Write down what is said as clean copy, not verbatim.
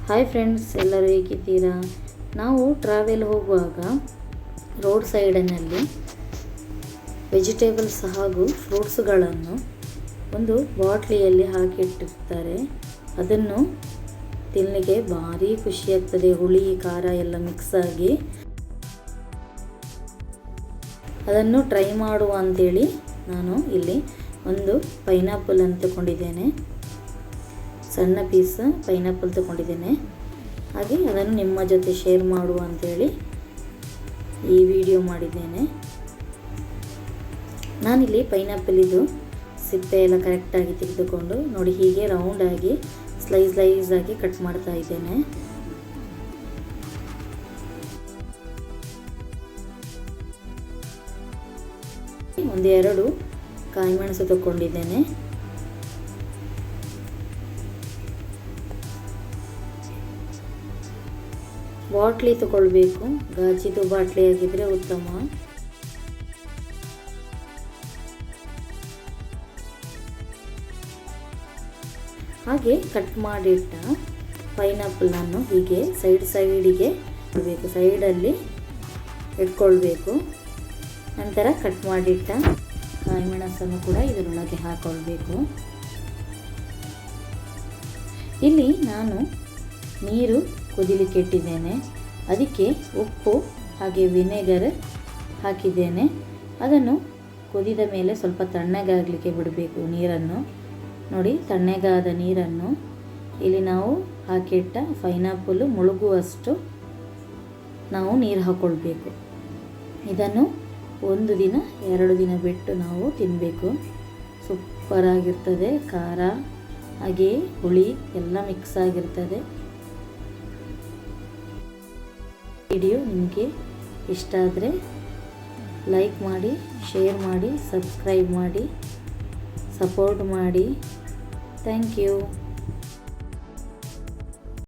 Hi friends, ಎಲ್ಲರೂ ಹೇಗಿದ್ದೀರಾ? ನಾವು ಟ್ರಾವೆಲ್ ಹೋಗುವಾಗ ರೋಡ್ ಸೈಡಿನಲ್ಲಿ ವೆಜಿಟೇಬಲ್ಸ್ ಹಾಗೂ ಫ್ರೂಟ್ಸ್ಗಳನ್ನು ಒಂದು ಬಾಟ್ಲಿಯಲ್ಲಿ ಹಾಕಿಟ್ಟಿರ್ತಾರೆ. ಅದನ್ನು ತಿನ್ನಲಿಕ್ಕೆ ಭಾರಿ ಖುಷಿಯಾಗ್ತದೆ. ಹುಳಿ ಖಾರ ಎಲ್ಲ ಮಿಕ್ಸ್ ಆಗಿ ಅದನ್ನು ಟ್ರೈ ಮಾಡುವ ಅಂತೇಳಿ ನಾನು ಇಲ್ಲಿ ಒಂದು ಪೈನಾಪಲ್ ಅಂತ ತಗೊಂಡಿದ್ದೇನೆ. ಸಣ್ಣ ಪೀಸ್ ಪೈನಾಪಲ್ ತಗೊಂಡಿದ್ದೇನೆ. ಹಾಗೆ ಅದನ್ನು ನಿಮ್ಮ ಜೊತೆ ಶೇರ್ ಮಾಡುವ ಅಂತೇಳಿ ಈ ವಿಡಿಯೋ ಮಾಡಿದ್ದೇನೆ. ನಾನಿಲ್ಲಿ ಪೈನಾಪಲ್ ಇದು ಸಿಪ್ಪೆ ಎಲ್ಲ ಕರೆಕ್ಟಾಗಿ ತೆಗೆದುಕೊಂಡು ನೋಡಿ ಹೀಗೆ ರೌಂಡಾಗಿ ಸ್ಲೈಸ್ ಆಗಿ ಕಟ್ ಮಾಡ್ತಾ ಇದ್ದೇನೆ. ಒಂದೆರಡು ಕಾಯಿ ಮೆಣಸು ತಗೊಂಡಿದ್ದೇನೆ. ಬಾಟ್ಲಿ ತಗೊಳ್ಬೇಕು, ಗಾಜಿದು ಬಾಟ್ಲಿ ಆಗಿದ್ರೆ ಉತ್ತಮ. ಹಾಗೆ ಕಟ್ ಮಾಡಿಟ್ಟ ಪೈನಾಪಲನ್ನು ಹೀಗೆ ಸೈಡಿಗೆ ಇಡಬೇಕು, ಸೈಡಲ್ಲಿ ಇಟ್ಕೊಳ್ಬೇಕು. ನಂತರ ಕಟ್ ಮಾಡಿಟ್ಟ ಕಾಯಿ ಮೆಣಸನ್ನು ಕೂಡ ಇದರೊಳಗೆ ಹಾಕೊಳ್ಬೇಕು. ಇಲ್ಲಿ ನಾನು ನೀರು ಕುದಿಲಿಕ್ಕೆ ಇಟ್ಟಿದ್ದೇನೆ. ಅದಕ್ಕೆ ಉಪ್ಪು ಹಾಗೆ ವಿನೆಗರ್ ಹಾಕಿದ್ದೇನೆ. ಅದನ್ನು ಕುದಿದ ಮೇಲೆ ಸ್ವಲ್ಪ ತಣ್ಣಗಾಗಲಿಕ್ಕೆ ಬಿಡಬೇಕು ನೀರನ್ನು. ನೋಡಿ, ತಣ್ಣಗಾದ ನೀರನ್ನು ಇಲ್ಲಿ ನಾವು ಹಾಕಿಟ್ಟ ಪೈನಾಪಲ್ ಮುಳುಗುವಷ್ಟು ನಾವು ನೀರು ಹಾಕ್ಕೊಳ್ಬೇಕು. ಇದನ್ನು 1 ದಿನ 2 ದಿನ ಬಿಟ್ಟು ನಾವು ತಿನ್ನಬೇಕು. ಸೂಪರಾಗಿರ್ತದೆ. ಖಾರ ಹಾಗೆ ಹುಳಿ ಎಲ್ಲ ಮಿಕ್ಸ್ ಆಗಿರ್ತದೆ. ವಿಡಿಯೋ ನಿಮಗೆ ಇಷ್ಟ ಆದರೆ ಲೈಕ್ ಮಾಡಿ, ಶೇರ್ ಮಾಡಿ, ಸಬ್ಸ್ಕ್ರೈಬ್ ಮಾಡಿ, ಸಪೋರ್ಟ್ ಮಾಡಿ. Thank you.